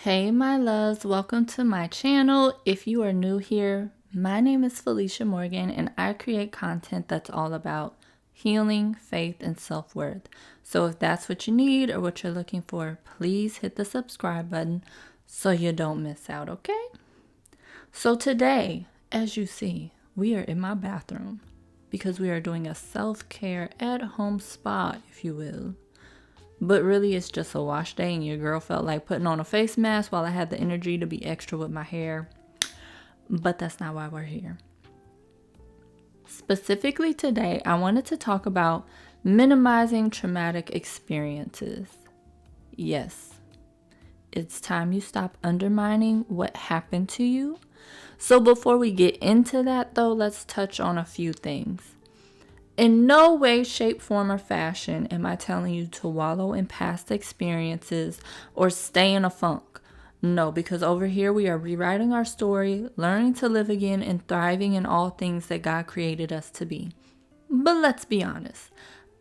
Hey my loves, welcome to my channel. If you are new here, my name is Felicia Morgan and I create content that's all about healing, faith, and self-worth. So if that's what you need or what you're looking for, please hit the subscribe button so you don't miss out, okay? So today, as you see, we are in my bathroom because we are doing a self-care at-home spa, if you will. But really, it's just a wash day and your girl felt like putting on a face mask while I had the energy to be extra with my hair. But that's not why we're here. Specifically today, I wanted to talk about minimizing traumatic experiences. Yes, it's time you stop undermining what happened to you. So before we get into that though, let's touch on a few things. In no way, shape, form, or fashion am I telling you to wallow in past experiences or stay in a funk. No, because over here we are rewriting our story, learning to live again, and thriving in all things that God created us to be. But let's be honest,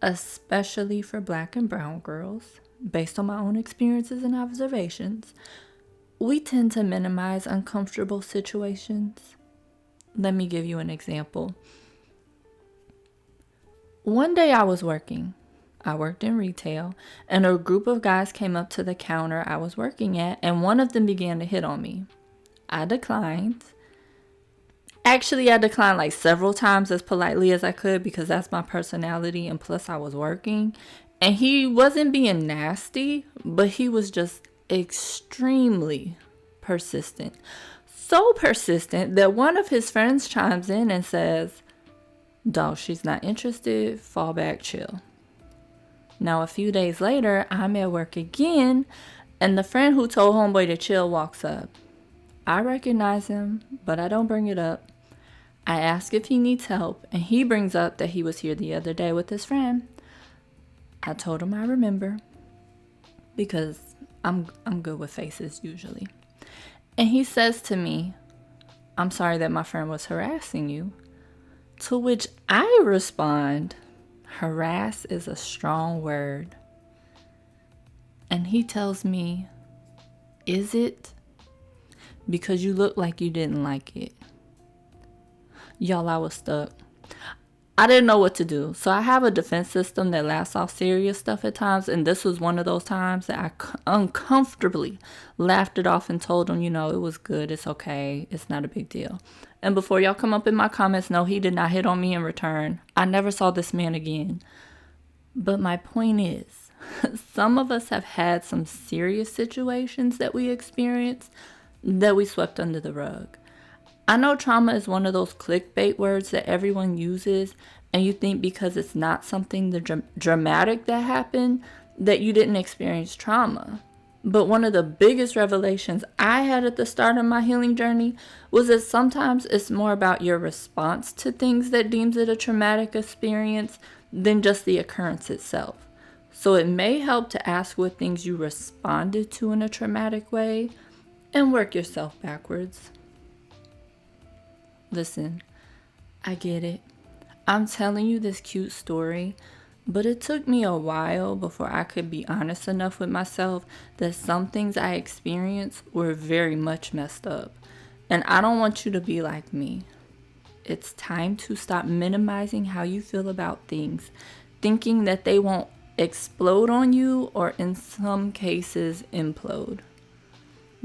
especially for Black and brown girls, based on my own experiences and observations, we tend to minimize uncomfortable situations. Let me give you an example. One day I was working. I worked in retail, and a group of guys came up to the counter I was working at, and one of them began to hit on me. I declined. Actually, I declined like several times as politely as I could because that's my personality, and plus I was working. And he wasn't being nasty, but he was just extremely persistent. So persistent that one of his friends chimes in and says, "Dog, she's not interested. Fall back, chill." Now, a few days later, I'm at work again, and the friend who told homeboy to chill walks up. I recognize him, but I don't bring it up. I ask if he needs help, and he brings up that he was here the other day with his friend. I told him I remember, because I'm good with faces usually. And he says to me, "I'm sorry that my friend was harassing you." To which I respond, "Harass is a strong word." And he tells me, "Is it? Because you look like you didn't like it." Y'all, I was stuck. I didn't know what to do. So I have a defense system that laughs off serious stuff at times. And this was one of those times that I uncomfortably laughed it off and told him, it was good. It's okay. It's not a big deal. And before y'all come up in my comments, no, he did not hit on me in return. I never saw this man again. But my point is, some of us have had some serious situations that we experienced that we swept under the rug. I know trauma is one of those clickbait words that everyone uses, and you think because it's not something dramatic that happened, that you didn't experience trauma. But one of the biggest revelations I had at the start of my healing journey was that sometimes it's more about your response to things that deems it a traumatic experience than just the occurrence itself. So it may help to ask what things you responded to in a traumatic way and work yourself backwards. Listen, I get it. I'm telling you this cute story, but it took me a while before I could be honest enough with myself that some things I experienced were very much messed up. And I don't want you to be like me. It's time to stop minimizing how you feel about things, thinking that they won't explode on you or in some cases implode.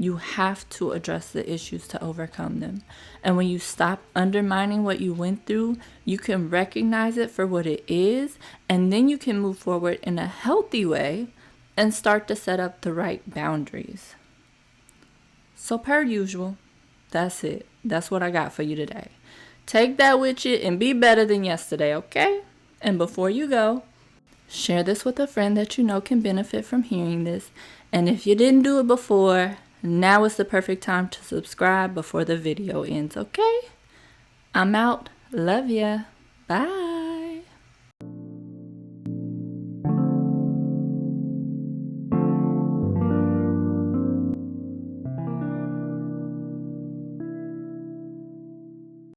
You have to address the issues to overcome them. And when you stop undermining what you went through, you can recognize it for what it is, and then you can move forward in a healthy way and start to set up the right boundaries. So per usual, that's it. That's what I got for you today. Take that with you and be better than yesterday, okay? And before you go, share this with a friend that you know can benefit from hearing this. And if you didn't do it before, now is the perfect time to subscribe before the video ends, okay? I'm out. Love ya. Bye.